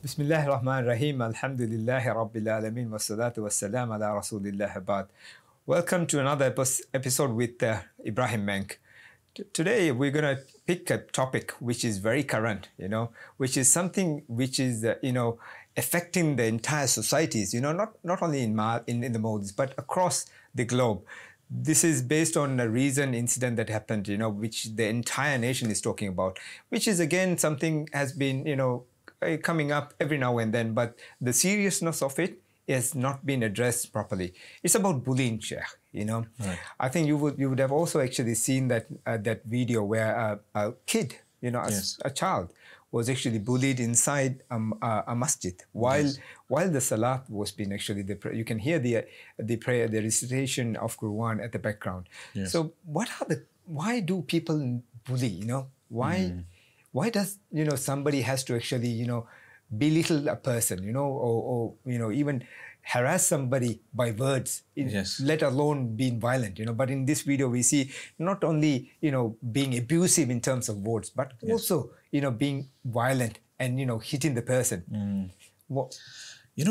Bismillah ar-Rahman ar-Rahim. Alhamdulillahi Rabbil Alameen. Wassalatu wassalam ala Rasulillah abad. Welcome to another episode with Ibraaheem Menk. Today we're going to pick a topic which is very current, which is something which is, affecting the entire societies, not only in the Maldives, but across the globe. This is based on a recent incident that happened, which the entire nation is talking about, which is again something has been, coming up every now and then, but the seriousness of it has not been addressed properly. It's about bullying, Sheikh. Right. I think you would have also actually seen that that video where a kid, Yes. a child, was actually bullied inside a masjid while Yes. while the salat was being actually you can hear the prayer, the recitation of Quran at the background. Yes. So why do people bully? Why does somebody has to actually belittle a person, or even harass somebody by words, Yes. let alone being violent, But in this video, we see not only, being abusive in terms of words, but also, being violent and, hitting the person. What?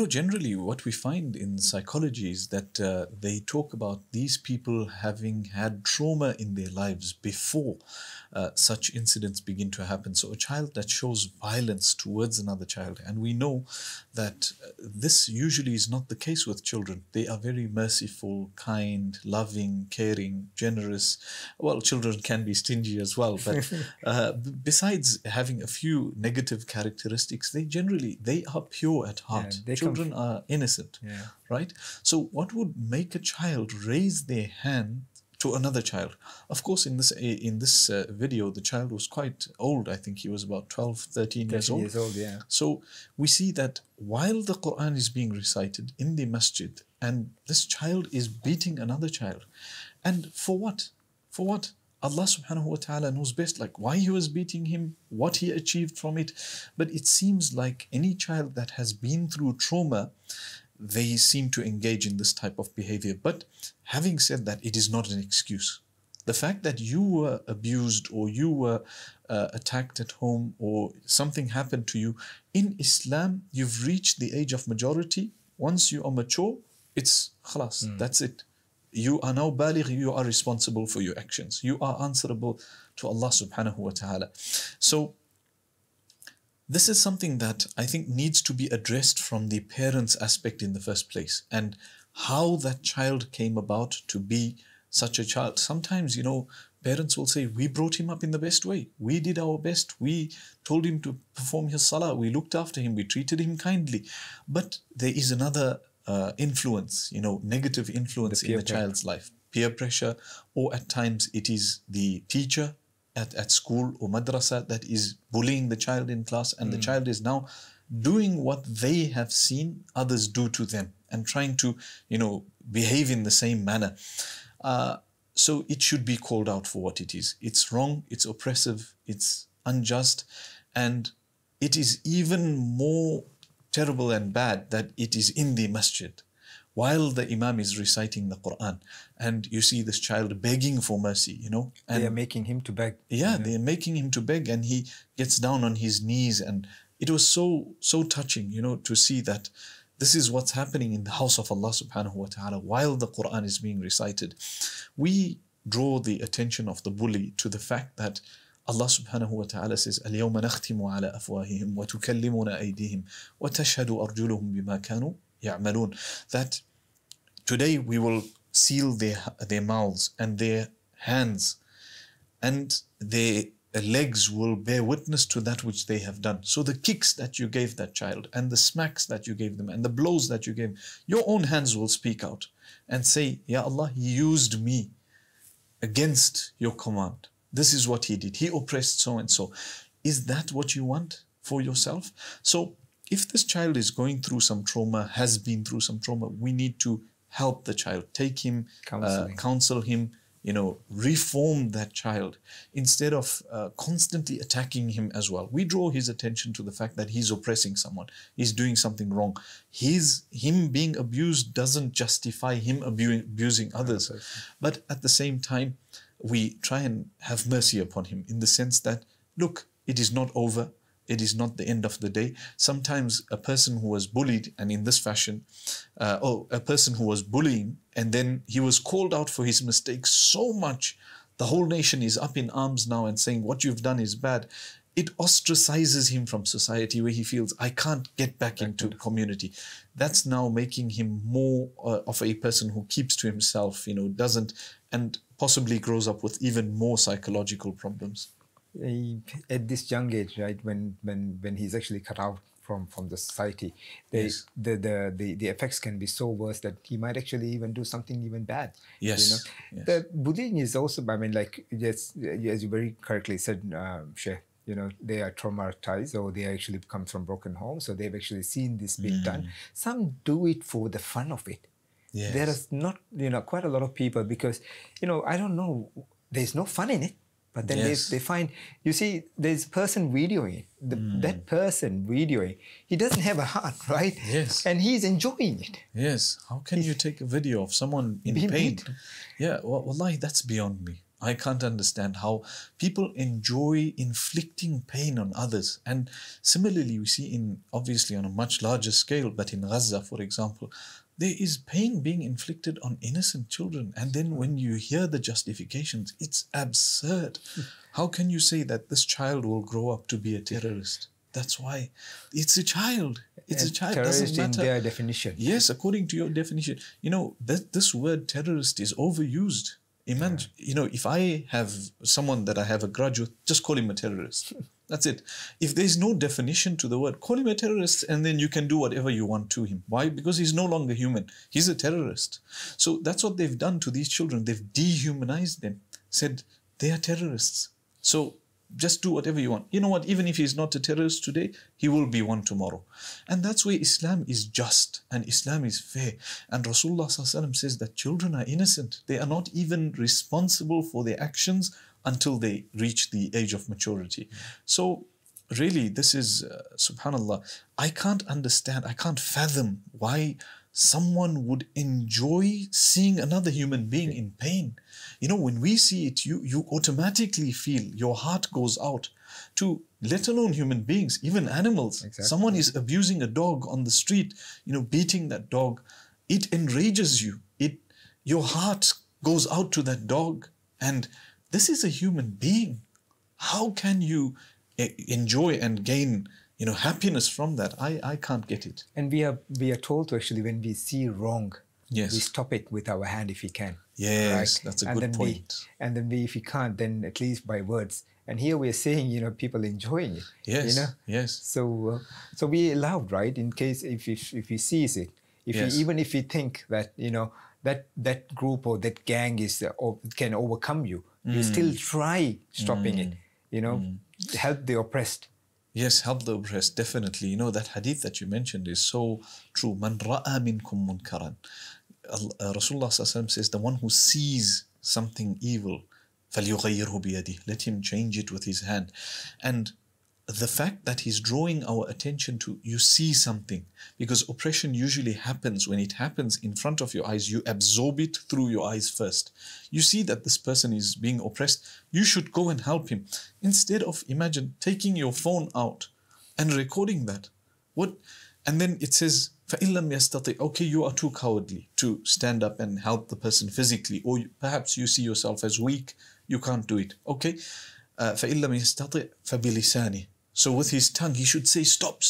Generally what we find in psychology is that they talk about these people having had trauma in their lives before such incidents begin to happen. So a child that shows violence towards another child, and we know that this usually is not the case with children. They are very merciful, kind, loving, caring, generous. Well, children can be stingy as well, but besides having a few negative characteristics, they are pure at heart. Children are innocent, right? So what would make a child raise their hand to another child? Of course, in this video, the child was quite old. I think he was about 12, 13 years old. Yeah. So we see that while the Quran is being recited in the masjid, and this child is beating another child. And for what? For what? Allah subhanahu wa ta'ala knows best, like why he was beating him, what he achieved from it. But it seems like any child that has been through trauma, they seem to engage in this type of behavior. But having said that, it is not an excuse. The fact that you were abused or you were attacked at home or something happened to you, in Islam, you've reached the age of majority. Once you are mature, it's khalas, that's it. You are now baligh, you are responsible for your actions. You are answerable to Allah subhanahu wa ta'ala. So this is something that I think needs to be addressed from the parents' aspect in the first place, and how that child came about to be such a child. Sometimes, parents will say, we brought him up in the best way. We did our best. We told him to perform his salah. We looked after him. We treated him kindly. But there is another influence, negative influence in the child's life. Peer pressure, or at times it is the teacher at school or madrasa that is bullying the child in class, and the child is now doing what they have seen others do to them and trying to, behave in the same manner. So it should be called out for what it is. It's wrong, it's oppressive, it's unjust, and it is even more terrible and bad that it is in the masjid while the imam is reciting the Quran, and you see this child begging for mercy, and they are making him to beg. Yeah, they are making him to beg, and he gets down on his knees, and it was so touching, to see that this is what's happening in the house of Allah subhanahu wa ta'ala while the Quran is being recited. We draw the attention of the bully to the fact that Allah subhanahu wa ta'ala says, اليوم نختم على أفواههم وتكلمنا أيديهم وتشهد أرجلهم بما كانوا يعملون. That today we will seal their mouths and their hands, and their legs will bear witness to that which they have done. So the kicks that you gave that child, and the smacks that you gave them, and the blows that you gave, your own hands will speak out and say, Ya Allah, he used me against your command. This is what he did. He oppressed so and so. Is that what you want for yourself? So if this child is going through some trauma, has been through some trauma, we need to help the child, take him, counsel him, reform that child, instead of constantly attacking him as well. We draw his attention to the fact that he's oppressing someone, he's doing something wrong. Him being abused doesn't justify him abusing others. But at the same time, we try and have mercy upon him in the sense that, look, it is not over. it is not the end of the day. Sometimes a person who was bullied, and in this fashion, a person who was bullying, and then he was called out for his mistakes so much, the whole nation is up in arms now and saying what you've done is bad. It ostracizes him from society, where he feels, I can't get back into community. That's now making him more of a person who keeps to himself, doesn't, and possibly grows up with even more psychological problems. At this young age, right, when he's actually cut out from the society, Yes. the effects can be so worse that he might actually even do something even bad. Yes. Yes. The bullying is also, I mean, like, yes, as you very correctly said, Sheikh, they are traumatized, or they actually come from broken homes, so they've actually seen this being done. Some do it for the fun of it. Yes. There is not, quite a lot of people, because, I don't know, there's no fun in it. But then they find, you see, there's a person videoing it. That person videoing, he doesn't have a heart, right? Yes. And he's enjoying it. Yes. How can you take a video of someone in pain? Yeah, wallahi, that's beyond me. I can't understand how people enjoy inflicting pain on others. And similarly, we see obviously on a much larger scale, but in Gaza, for example, there is pain being inflicted on innocent children. And then when you hear the justifications, it's absurd. How can you say that this child will grow up to be a terrorist? That's why it's a child. It's a child. Terrorist Doesn't matter. in their definition. Yes, according to your definition. This word terrorist is overused. Imagine, if I have someone that I have a grudge with, just call him a terrorist. That's it. If there's no definition to the word, call him a terrorist, and then you can do whatever you want to him. Why? Because he's no longer human. He's a terrorist. So that's what they've done to these children. They've dehumanized them, said they are terrorists. So just do whatever you want. You know what? Even if he's not a terrorist today, he will be one tomorrow. And that's where Islam is just and Islam is fair. And Rasulullah ﷺ says that children are innocent. They are not even responsible for their actions until they reach the age of maturity. So really, this is, subhanallah, I can't understand, I can't fathom why someone would enjoy seeing another human being in pain. When we see it, you automatically feel, your heart goes out to, let alone human beings, even animals. Exactly. Someone is abusing a dog on the street, beating that dog. It enrages you. Your heart goes out to that dog. And this is a human being. How can you enjoy and gain happiness from that? I can't get it. And we are told to actually, when we see wrong, Yes. we stop it with our hand if we can. Yes, right? that's a good point. And then if we can't, then at least by words. And here we're saying, people enjoying it. Yes, yes. So we allowed, right? In case if he sees it, even if we think that that group or that gang or can overcome you, you still try stopping it. Help the oppressed. Yes, help the oppressed, definitely. That hadith that you mentioned is so true. Man ra'a minkum munkaran. Rasulullah ﷺ says, the one who sees something evil, فَلْيُغَيِّرْهُ بِيَدِهِ, let him change it with his hand. And the fact that he's drawing our attention to, you see something, because oppression usually happens when it happens in front of your eyes. You absorb it through your eyes first. You see that this person is being oppressed, you should go and help him. Instead of, imagine, taking your phone out and recording that. And then it says, فَإِن لَمْ يَسْتَطِعْ, okay, you are too cowardly to stand up and help the person physically, or perhaps you see yourself as weak, you can't do it. Okay, فَإِن لَمْ يَسْتَطِعْ فَبِلِسَانِهِ. So with his tongue, he should say, stop,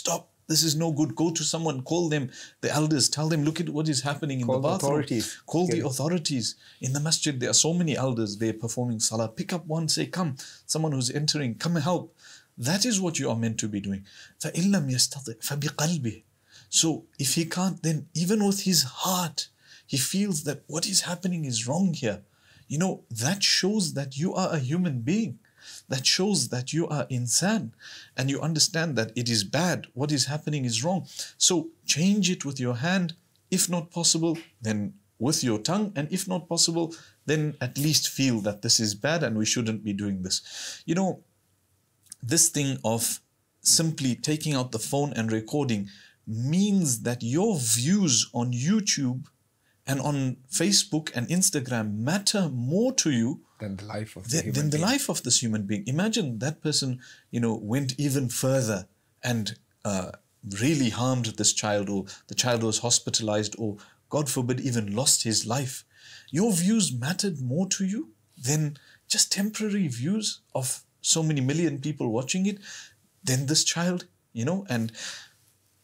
this is no good. Go to someone, call them, the elders, tell them, look at what is happening in the bathroom. Call the authorities. In the masjid, there are so many elders, they're performing salah. Pick up one, say, come, someone who's entering, come and help. That is what you are meant to be doing. فَإِن لَمْ يَسْتَطِعْ فَبِقَلْبِهِ. So if he can't, then even with his heart, he feels that what is happening is wrong here. That shows that you are a human being. That shows that you are insan, and you understand that it is bad. What is happening is wrong. So change it with your hand. If not possible, then with your tongue. And if not possible, then at least feel that this is bad and we shouldn't be doing this. This thing of simply taking out the phone and recording means that your views on YouTube and on Facebook and Instagram matter more to you than the life of than the life of this human being. Imagine that person, went even further and really harmed this child, or the child was hospitalized, or God forbid even lost his life. Your views mattered more to you than just temporary views of so many million people watching it, than this child, and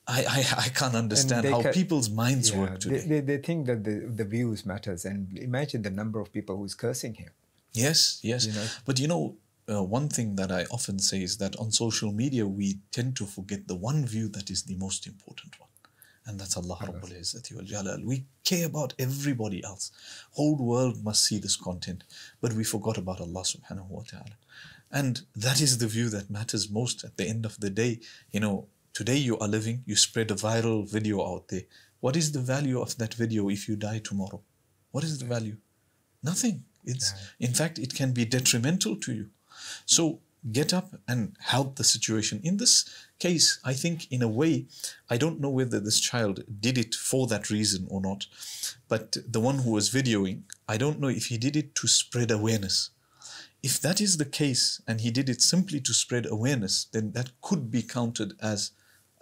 I can't understand how people's minds work today. They think that the views matters, and imagine the number of people who's cursing him. Yes. But one thing that I often say is that on social media, we tend to forget the one view that is the most important one. And that's Allah Rabbul Izzati wal Jalal. We care about everybody else. Whole world must see this content. But we forgot about Allah subhanahu wa ta'ala. And that is the view that matters most at the end of the day. Today you are living, you spread a viral video out there. What is the value of that video if you die tomorrow? What is the value? Nothing. In fact, it can be detrimental to you. So get up and help the situation. In this case, I think in a way, I don't know whether this child did it for that reason or not, but the one who was videoing, I don't know if he did it to spread awareness. If that is the case and he did it simply to spread awareness, then that could be counted as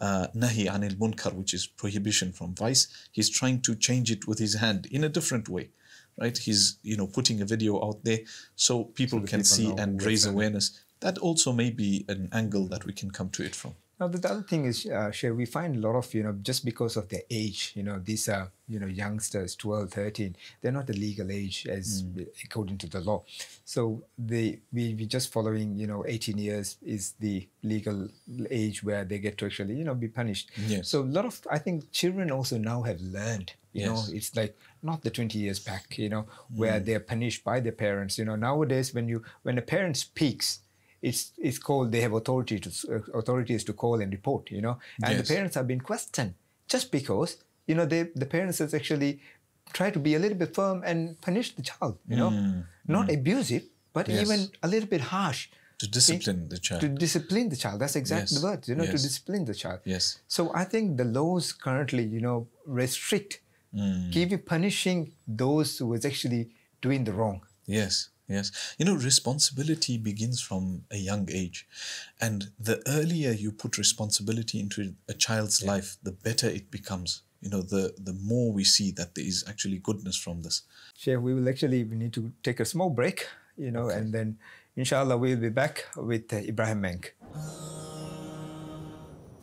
nahi anil munkar, which is prohibition from vice. He's trying to change it with his hand in a different way. Right, he's putting a video out there so people can see and raise awareness. That also may be an angle that we can come to it from. Now, the other thing is, Shay, we find a lot of, just because of their age, these are, youngsters, 12, 13, they're not the legal age as according to the law. So we just following, 18 years is the legal age where they get to actually, be punished. Yes. So a lot of, I think children also now have learned, it's like not the 20 years back, where they're punished by their parents. Nowadays when a parent speaks, it's called, they have authorities to call and report, and the parents have been questioned just because, the parents has actually tried to be a little bit firm and punish the child, not abusive, but even a little bit harsh. To discipline the child. To discipline the child. That's exactly the word, to discipline the child. Yes. So I think the laws currently, restrict, keep you punishing those who is actually doing the wrong. Yes. Responsibility begins from a young age. And the earlier you put responsibility into a child's life, the better it becomes. The more we see that there is actually goodness from this. Sheikh, we need to take a small break, okay. And then inshallah we'll be back with Ibraaheem Menk.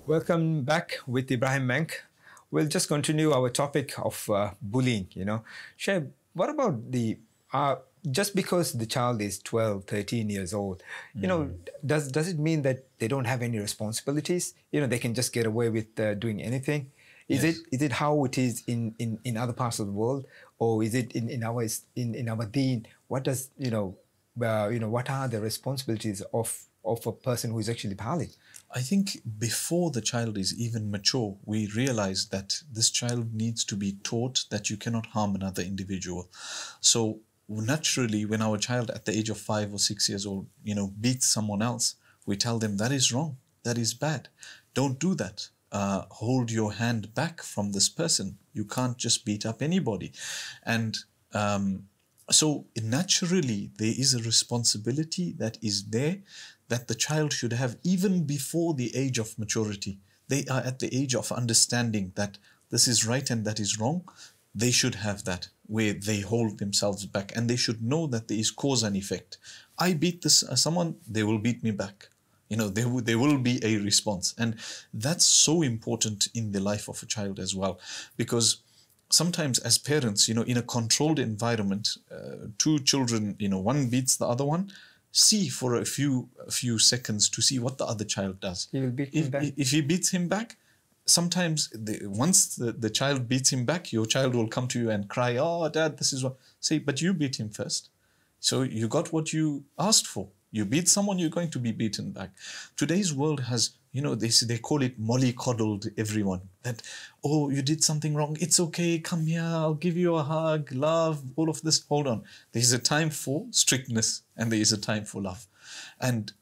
Welcome back with Ibraaheem Menk. We'll just continue our topic of bullying, Sheikh, what about just because the child is 12, 13 years old, does it mean that they don't have any responsibilities? They can just get away with doing anything? Is it how it is in other parts of the world, or is it in our deen? What does what are the responsibilities of a person who is actually baligh? I think before the child is even mature, we realize that this child needs to be taught that you cannot harm another individual. So naturally, when our child at the age of 5 or 6 years old, beats someone else, we tell them that is wrong, that is bad. Don't do that. Hold your hand back from this person. You can't just beat up anybody. And so naturally, there is a responsibility that is there that the child should have even before the age of maturity. They are at the age of understanding that this is right and that is wrong. They should have that, where they hold themselves back, and they should know that there is cause and effect. I beat someone, they will beat me back. There will be a response. And that's so important in the life of a child as well. Because sometimes as parents, in a controlled environment, two children, one beats the other one, see for a few seconds to see what the other child does. He will beat him back. If he beats him back, sometimes once the child beats him back, your child will come to you and cry, "Oh, Dad, this is what..." Say, but you beat him first. So you got what you asked for. You beat someone, you're going to be beaten back. Today's world has, they call it mollycoddled everyone. That, oh, you did something wrong. It's okay. Come here. I'll give you a hug, love, all of this. Hold on. There's a time for strictness and there is a time for love. And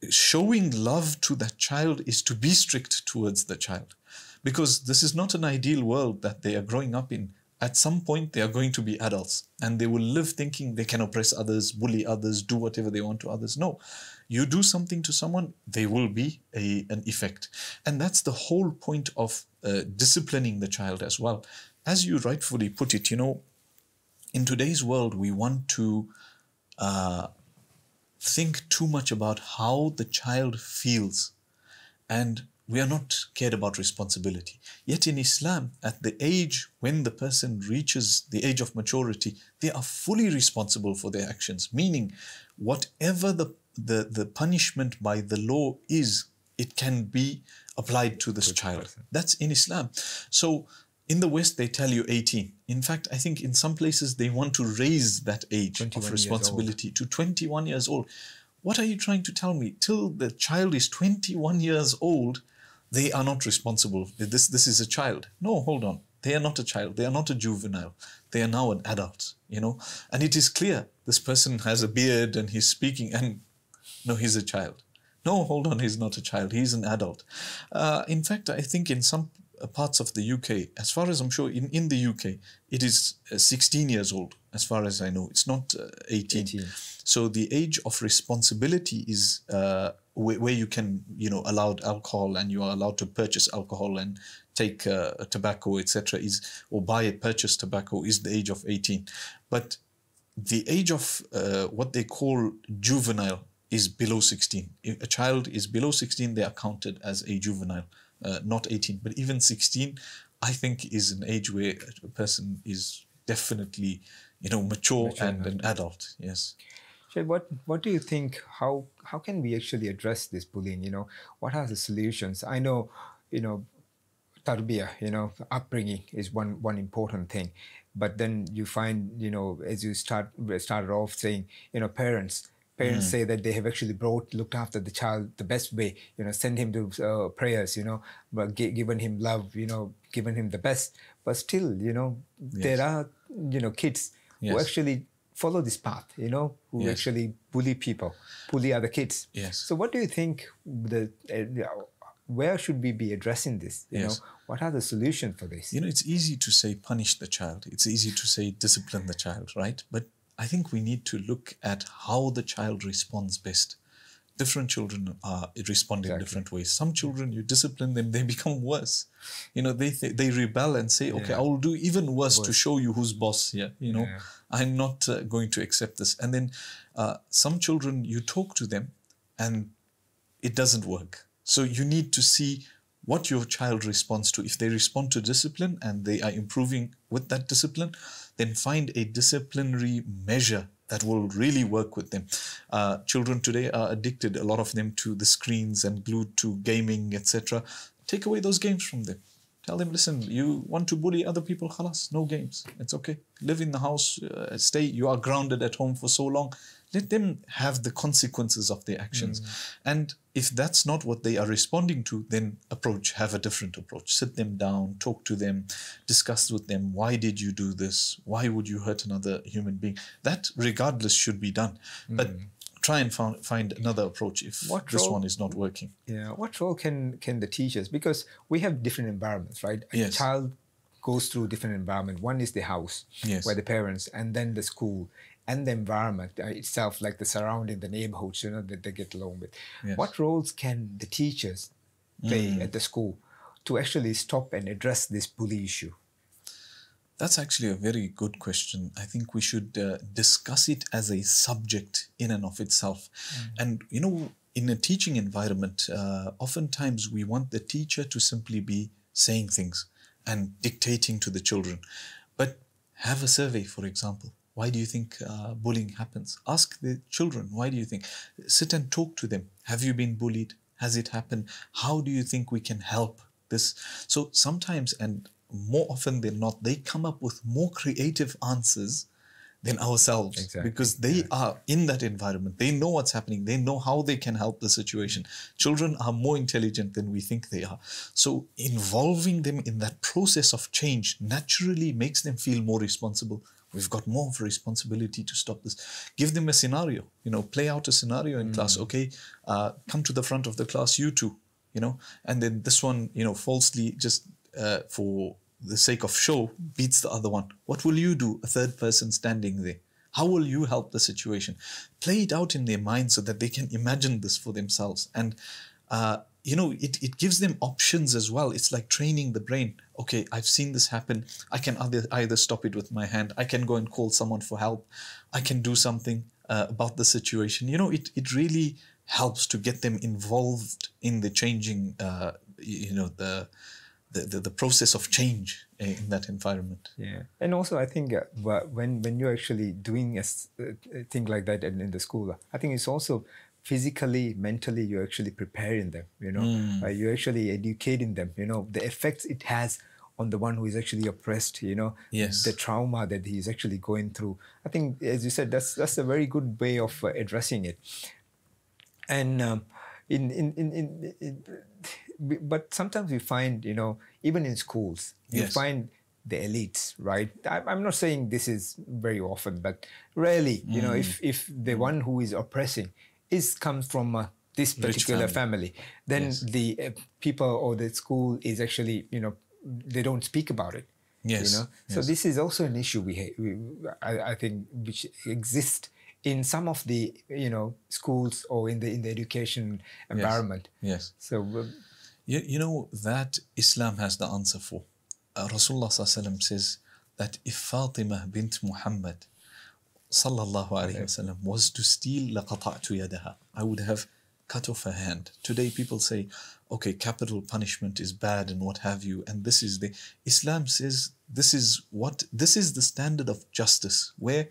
showing love to that child is to be strict towards the child. Because this is not an ideal world that they are growing up in. at some point they are going to be adults and they will live thinking they can oppress others, bully others, do whatever they want to others. No, you do something to someone, there will be an effect. And that's the whole point of disciplining the child as well. As you rightfully put it, in today's world, we want to think too much about how the child feels, and we are not cared about responsibility. Yet in Islam, at the age when the person reaches the age of maturity, they are fully responsible for their actions, meaning whatever the punishment by the law is, it can be applied to this child. That's in Islam. So in the West, they tell you 18. In fact, I think in some places they want to raise that age of responsibility to 21 years old. What are you trying to tell me? Till the child is 21 years old, they are not responsible. This is a child. No, hold on. They are not a child. They are not a juvenile. They are now an adult, And it is clear this person has a beard and he's speaking, and no, he's a child. No, hold on, he's not a child. He's an adult. In fact, I think in some parts of the UK, as far as I'm sure, in the UK, it is 16 years old, as far as I know. It's not 18. So the age of responsibility is where you can, allowed alcohol and you are allowed to purchase alcohol and take tobacco, etc., or purchase tobacco is the age of 18. But the age of what they call juvenile is below 16. If a child is below 16, they are counted as a juvenile. Not 18, but even 16, I think is an age where a person is definitely, mature and an adult. Yes. Sheikh, what do you think? How can we actually address this bullying? What are the solutions? I know, tarbiyah, upbringing is one important thing, but then you find, as you started off saying, parents say that they have actually looked after the child the best way, send him to prayers, but given him love, given him the best. But still, there are, kids who actually follow this path, who actually bully people, bully other kids. Yes. So what do you think where should we be addressing this? What are the solutions for this? It's easy to say punish the child. It's easy to say discipline the child, right? But I think we need to look at how the child responds best. Different children respond in different ways. Some children, you discipline them, they become worse. They rebel and say, okay, I will do even worse to show you who's boss here. I'm not going to accept this. And then some children, you talk to them and it doesn't work. So you need to see what your child responds to. If they respond to discipline and they are improving with that discipline, then find a disciplinary measure that will really work with them. Children today are addicted, a lot of them, to the screens and glued to gaming, etc. Take away those games from them. Tell them, listen, you want to bully other people, khalas, no games. It's okay. Live in the house, stay. You are grounded at home for so long. Let them have the consequences of their actions. And if that's not what they are responding to, then have a different approach. Sit them down, talk to them, discuss with them, why did you do this? Why would you hurt another human being? That, regardless, should be done. But try and find another approach if this one is not working. Yeah, what role can the teachers, because we have different environments, right? A child goes through different environment. One is the house, where the parents, and then the school, and the environment itself, like the surrounding, the neighborhoods, that they get along with. What roles can the teachers play at the school to actually stop and address this bully issue? That's actually a very good question. I think we should discuss it as a subject in and of itself. And, in a teaching environment, oftentimes we want the teacher to simply be saying things and dictating to the children. But have a survey, for example. Why do you think bullying happens? Ask the children, why do you think? Sit and talk to them. Have you been bullied? Has it happened? How do you think we can help this? So sometimes, and more often than not, they come up with more creative answers than ourselves, because they are in that environment. They know what's happening. They know how they can help the situation. Children are more intelligent than we think they are. So involving them in that process of change naturally makes them feel more responsible. We've got more of a responsibility to stop this. Give them a scenario, play out a scenario in class. Okay, come to the front of the class, you two, and then this one, falsely just for the sake of show, beats the other one. What will you do, a third person standing there? How will you help the situation? Play it out in their mind so that they can imagine this for themselves. And, it gives them options as well. It's like training the brain. Okay, I've seen this happen. I can either stop it with my hand. I can go and call someone for help. I can do something about the situation. It really helps to get them involved in the changing, the process of change in that environment. Yeah, and also I think when you're actually doing a thing like that in the school, I think it's also physically, mentally, you're actually preparing them. You're actually educating them. The effects it has on the one who is actually oppressed. Yes. The trauma that he's actually going through. I think, as you said, that's a very good way of addressing it. And but sometimes we find, even in schools, you Yes. find the elites, right? I'm not saying this is very often, but rarely, if the one who is oppressing comes from this particular family, then Yes. the people or the school is actually, they don't speak about it. Yes. So Yes. this is also an issue I think which exists in some of the schools or in the education environment. Yes. So that Islam has the answer for. Rasulullah ﷺ says that if Fatima bint Muhammad sallallahu alayhi wasallam was to steal لَقَطَعْتُ يَدَهَا, I would have cut off her hand. Today people say, okay, capital punishment is bad and what have you, and this is the Islam says this is the standard of justice, where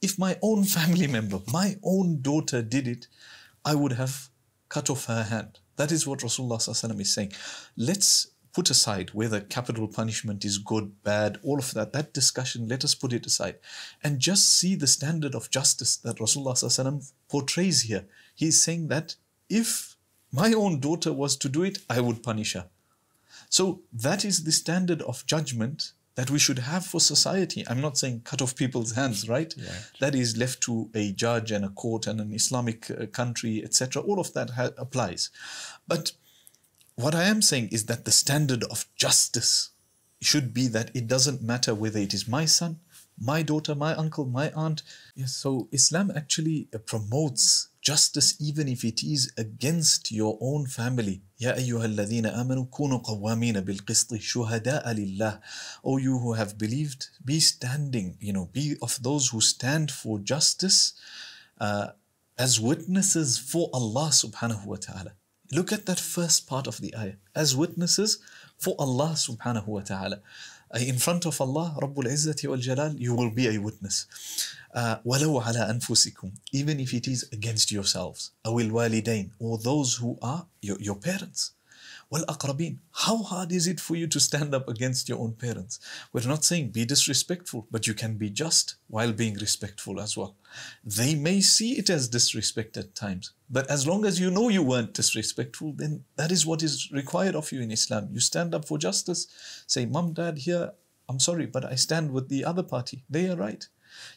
if my own family member, my own daughter did it, I would have cut off her hand. That is what Rasulullah ﷺ is saying. Let's put aside whether capital punishment is good, bad, all of that discussion, let us put it aside and just see the standard of justice that Rasulullah ﷺ portrays here. He's saying that if my own daughter was to do it, I would punish her. So that is the standard of judgment that we should have for society. I'm not saying cut off people's hands, right? Yeah. That is left to a judge and a court and an Islamic country, etc. All of that applies. But what I am saying is that the standard of justice should be that it doesn't matter whether it is my son, my daughter, my uncle, my aunt. Yes, so Islam actually promotes justice even if it is against your own family. يَا أَيُّهَا الَّذِينَ آمَنُوا كُونُوا قَوَّامِينَ بِالْقِسْطِ شُهَدَاءَ لِلَّهِ. O you who have believed, be standing, be of those who stand for justice as witnesses for Allah subhanahu wa ta'ala. Look at that first part of the ayah. As witnesses for Allah subhanahu wa ta'ala. In front of Allah, Rabbul Izzati wal Jalal, you will be a witness. وَلَوْ عَلَىٰ أَنفُسِكُمْ, even if it is against yourselves. أَوِ الْوَالِدَيْنِ, or those who are your parents. وَالْأَقْرَبِينَ, how hard is it for you to stand up against your own parents? We're not saying be disrespectful, but you can be just while being respectful as well. They may see it as disrespect at times, but as long as you know you weren't disrespectful, then that is what is required of you in Islam. You stand up for justice. Say, Mom, Dad, here, I'm sorry, but I stand with the other party. They are right.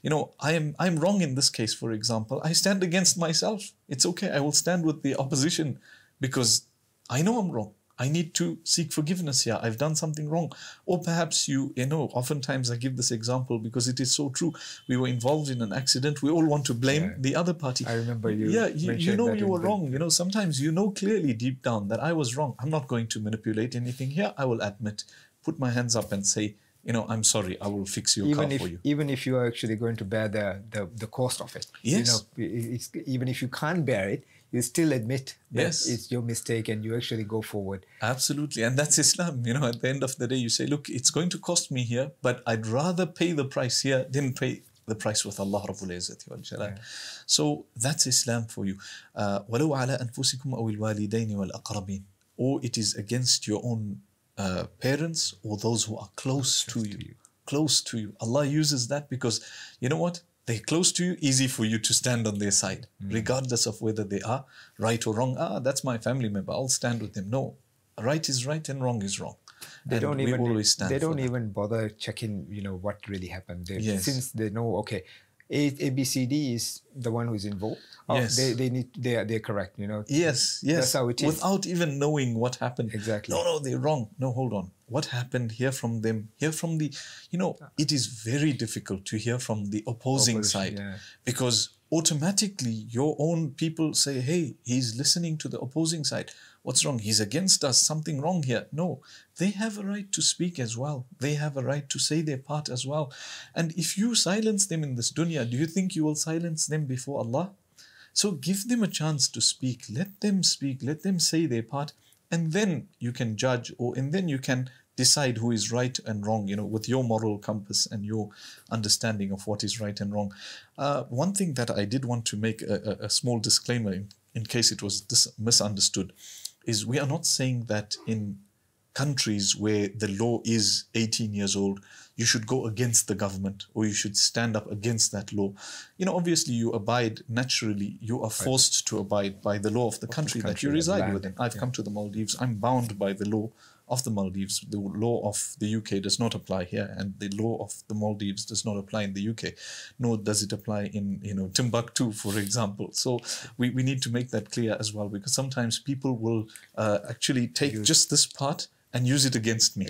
I'm wrong in this case, for example. I stand against myself. It's okay. I will stand with the opposition because I know I'm wrong. I need to seek forgiveness here. I've done something wrong. Or perhaps oftentimes I give this example because it is so true. We were involved in an accident. We all want to blame the other party. I remember you. Yeah, you were wrong. Sometimes clearly deep down that I was wrong. I'm not going to manipulate anything here. I will admit, put my hands up and say, I'm sorry, I will fix your car for you. Even if you are actually going to bear the cost of it. Yes. Even if you can't bear it, you still admit that it's your mistake and you actually go forward. Absolutely. And that's Islam. At the end of the day, you say, look, it's going to cost me here, but I'd rather pay the price here than pay the price with Allah Rabbul Izzati wal Jalal. So that's Islam for you. وَلَوْ عَلَىٰ أَنفُسِكُمْ أَوِ الْوَالِدَيْنِ وَالْأَقْرَبِينَ, or it is against your own parents or those who are close to you. Close to you. Allah uses that because, you know what? They're close to you, easy for you to stand on their side, regardless of whether they are right or wrong. That's my family member, I'll stand with them. No, right is right and wrong is wrong. They don't even bother checking, what really happened. Since they know, okay, ABCD is the one who's involved. Oh, Yes. they're correct, you know. Yes, yes. That's how it is. Without even knowing what happened. Exactly. No, they're wrong. No, hold on. What happened? Hear from them. Hear from the, it is very difficult to hear from the opposing side, yeah. because automatically your own people say, hey, he's listening to the opposing side. What's wrong? He's against us. Something wrong here. No, they have a right to speak as well. They have a right to say their part as well. And if you silence them in this dunya, do you think you will silence them before Allah? So give them a chance to speak. Let them speak. Let them say their part. And then you can judge, and then you can decide who is right and wrong, with your moral compass and your understanding of what is right and wrong. One thing that I did want to make a small disclaimer in case it was misunderstood is we are not saying that in countries where the law is 18 years old, you should go against the government or you should stand up against that law. Obviously you abide naturally, you are forced to abide by the law of the country that you reside within. I've come to the Maldives, I'm bound by the law of the Maldives. The law of the UK does not apply here, and the law of the Maldives does not apply in the UK, nor does it apply in Timbuktu, for example. So we need to make that clear as well, because sometimes people will actually take just this part and use it against me,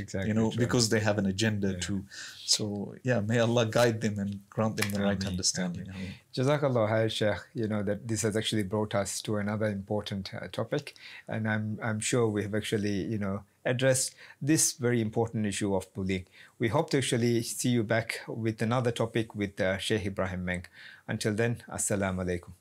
because they have an agenda too. So may Allah guide them and grant them the right understanding. Jazakallah khair, Sheikh. That this has actually brought us to another important topic, and I'm sure we have actually addressed this very important issue of bullying. We hope to actually see you back with another topic with Sheikh Ibraaheem Menk. Until then, Assalamu alaikum.